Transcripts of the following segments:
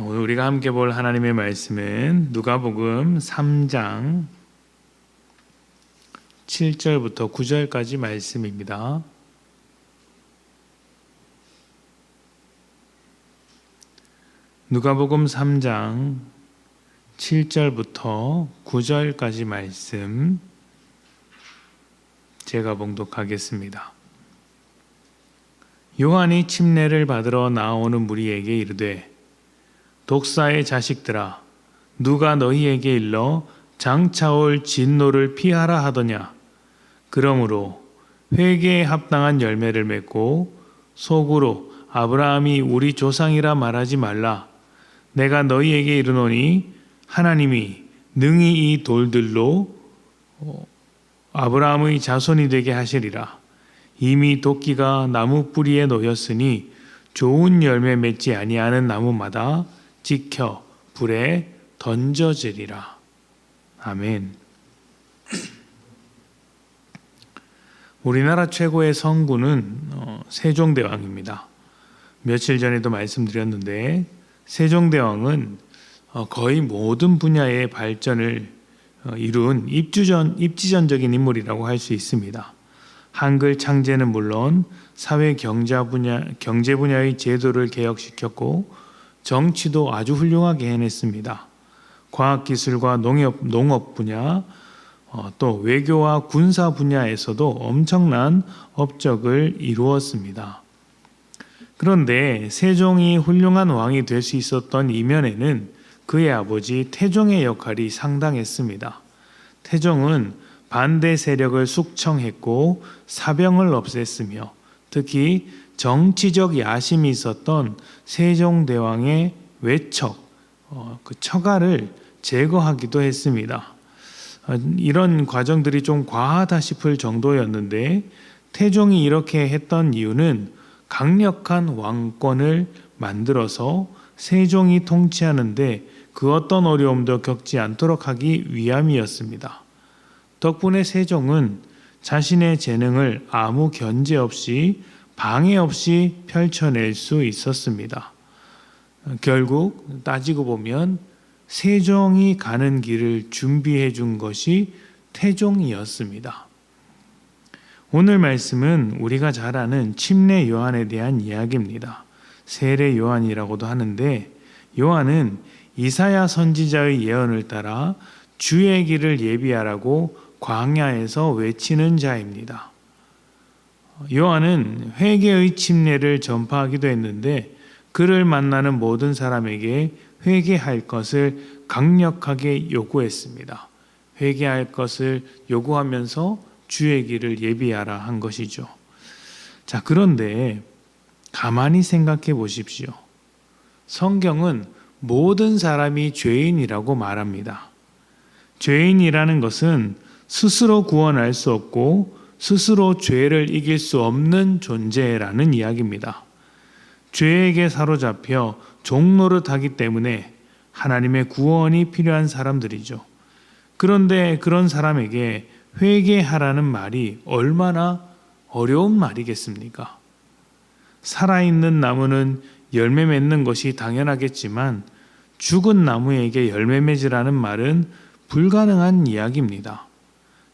오늘 우리가 함께 볼 하나님의 말씀은 누가복음 3장 7절부터 9절까지 말씀입니다. 누가복음 3장 7절부터 9절까지 말씀 제가 봉독하겠습니다. 요한이 침례를 받으러 나오는 무리에게 이르되 독사의 자식들아, 누가 너희에게 일러 장차 올 진노를 피하라 하더냐? 그러므로 회개에 합당한 열매를 맺고 속으로 아브라함이 우리 조상이라 말하지 말라. 내가 너희에게 이르노니 하나님이 능히 이 돌들로 아브라함의 자손이 되게 하시리라. 이미 도끼가 나무 뿌리에 놓였으니 좋은 열매 맺지 아니하는 나무마다 지켜 불에 던져지리라. 아멘. 우리나라 최고의 성군은 세종대왕입니다. 며칠 전에도 말씀드렸는데 세종대왕은 거의 모든 분야의 발전을 이룬 입지전적인 인물이라고 할 수 있습니다. 한글 창제는 물론 사회 경제 분야의 제도를 개혁시켰고 정치도 아주 훌륭하게 해냈습니다. 과학기술과 농업 분야, 또 외교와 군사 분야에서도 엄청난 업적을 이루었습니다. 그런데 세종이 훌륭한 왕이 될 수 있었던 이면에는 그의 아버지 태종의 역할이 상당했습니다. 태종은 반대 세력을 숙청했고 사병을 없앴으며 특히 정치적 야심이 있었던 세종대왕의 외척, 그 처가를 제거하기도 했습니다. 이런 과정들이 좀 과하다 싶을 정도였는데 태종이 이렇게 했던 이유는 강력한 왕권을 만들어서 세종이 통치하는데 그 어떤 어려움도 겪지 않도록 하기 위함이었습니다. 덕분에 세종은 자신의 재능을 아무 견제 없이 방해 없이 펼쳐낼 수 있었습니다. 결국 따지고 보면 세종이 가는 길을 준비해 준 것이 태종이었습니다. 오늘 말씀은 우리가 잘 아는 침례 요한에 대한 이야기입니다. 세례 요한이라고도 하는데 요한은 이사야 선지자의 예언을 따라 주의 길을 예비하라고 광야에서 외치는 자입니다. 요한은 회개의 침례를 전파하기도 했는데 그를 만나는 모든 사람에게 회개할 것을 강력하게 요구했습니다. 회개할 것을 요구하면서 주의 길을 예비하라 한 것이죠. 자, 그런데 가만히 생각해 보십시오. 성경은 모든 사람이 죄인이라고 말합니다. 죄인이라는 것은 스스로 구원할 수 없고 스스로 죄를 이길 수 없는 존재라는 이야기입니다. 죄에게 사로잡혀 종노릇하기 때문에 하나님의 구원이 필요한 사람들이죠. 그런데 그런 사람에게 회개하라는 말이 얼마나 어려운 말이겠습니까? 살아있는 나무는 열매 맺는 것이 당연하겠지만 죽은 나무에게 열매 맺으라는 말은 불가능한 이야기입니다.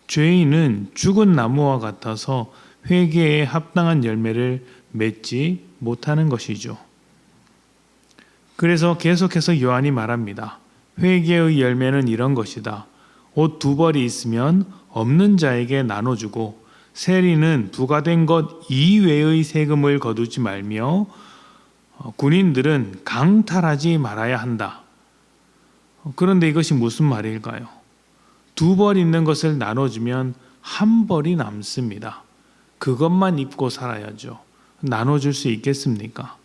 죄인은 죽은 나무와 같아서 회개에 합당한 열매를 맺지 못하는 것이죠. 그래서 계속해서 요한이 말합니다. 회개의 열매는 이런 것이다. 옷 2벌이 있으면 없는 자에게 나눠주고 세리는 부과된 것 이외의 세금을 거두지 말며 군인들은 강탈하지 말아야 한다. 그런데 이것이 무슨 말일까요? 2벌 있는 것을 나눠주면 1벌이 남습니다. 그것만 입고 살아야죠. 나눠줄 수 있겠습니까?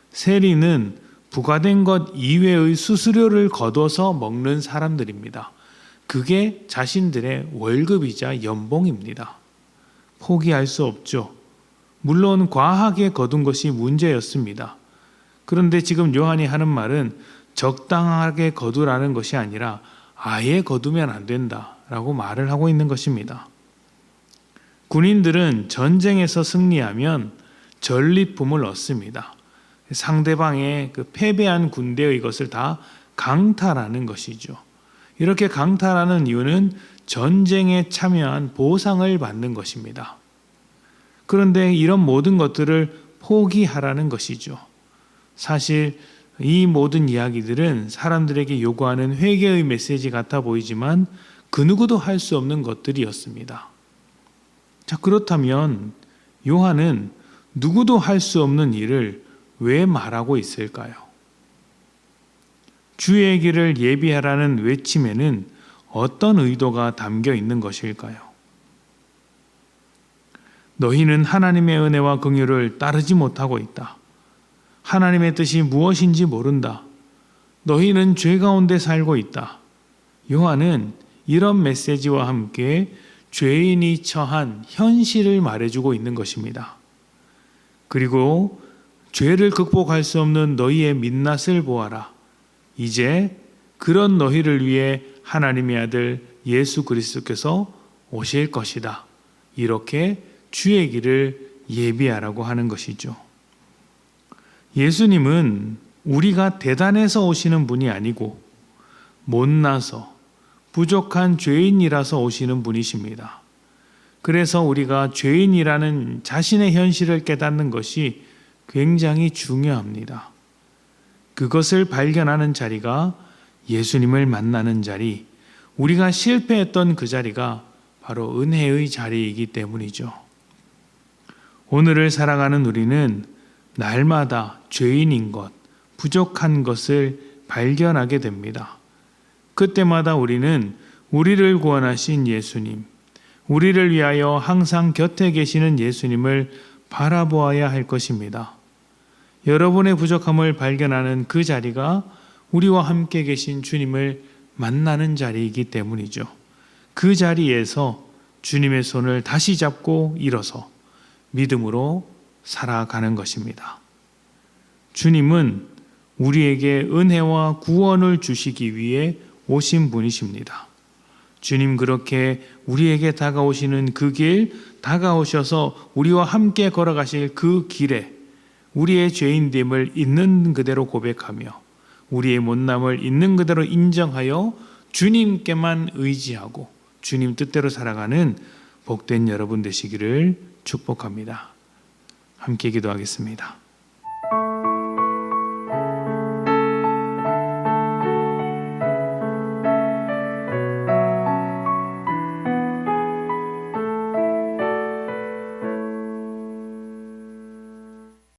세리는 부과된 것 이외의 수수료를 거둬서 먹는 사람들입니다. 그게 자신들의 월급이자 연봉입니다. 포기할 수 없죠. 물론 과하게 거둔 것이 문제였습니다. 그런데 지금 요한이 하는 말은 적당하게 거두라는 것이 아니라 아예 거두면 안 된다라고 말을 하고 있는 것입니다. 군인들은 전쟁에서 승리하면 전리품을 얻습니다. 상대방의 그 패배한 군대의 것을 다 강탈하는 것이죠. 이렇게 강탈하는 이유는 전쟁에 참여한 보상을 받는 것입니다. 그런데 이런 모든 것들을 포기하라는 것이죠. 사실 이 모든 이야기들은 사람들에게 요구하는 회개의 메시지 같아 보이지만 그 누구도 할 수 없는 것들이었습니다. 자, 그렇다면 요한은 누구도 할 수 없는 일을 왜 말하고 있을까요? 주의 길을 예비하라는 외침에는 어떤 의도가 담겨 있는 것일까요? 너희는 하나님의 은혜와 긍휼을 따르지 못하고 있다. 하나님의 뜻이 무엇인지 모른다. 너희는 죄 가운데 살고 있다. 요한은 이런 메시지와 함께 죄인이 처한 현실을 말해주고 있는 것입니다. 그리고 죄를 극복할 수 없는 너희의 민낯을 보아라. 이제 그런 너희를 위해 하나님의 아들 예수 그리스도께서 오실 것이다. 이렇게 주의 길을 예비하라고 하는 것이죠. 예수님은 우리가 대단해서 오시는 분이 아니고 못나서 부족한 죄인이라서 오시는 분이십니다. 그래서 우리가 죄인이라는 자신의 현실을 깨닫는 것이 굉장히 중요합니다. 그것을 발견하는 자리가 예수님을 만나는 자리, 우리가 실패했던 그 자리가 바로 은혜의 자리이기 때문이죠. 오늘을 살아가는 우리는 날마다 죄인인 것, 부족한 것을 발견하게 됩니다. 그때마다 우리는 우리를 구원하신 예수님, 우리를 위하여 항상 곁에 계시는 예수님을 바라보아야 할 것입니다. 여러분의 부족함을 발견하는 그 자리가 우리와 함께 계신 주님을 만나는 자리이기 때문이죠. 그 자리에서 주님의 손을 다시 잡고 일어서 믿음으로 살아가는 것입니다. 주님은 우리에게 은혜와 구원을 주시기 위해 오신 분이십니다. 주님 그렇게 우리에게 다가오시는 그 길, 다가오셔서 우리와 함께 걸어가실 그 길에 우리의 죄인됨을 있는 그대로 고백하며 우리의 못남을 있는 그대로 인정하여 주님께만 의지하고 주님 뜻대로 살아가는 복된 여러분 되시기를 축복합니다. 함께 기도하겠습니다.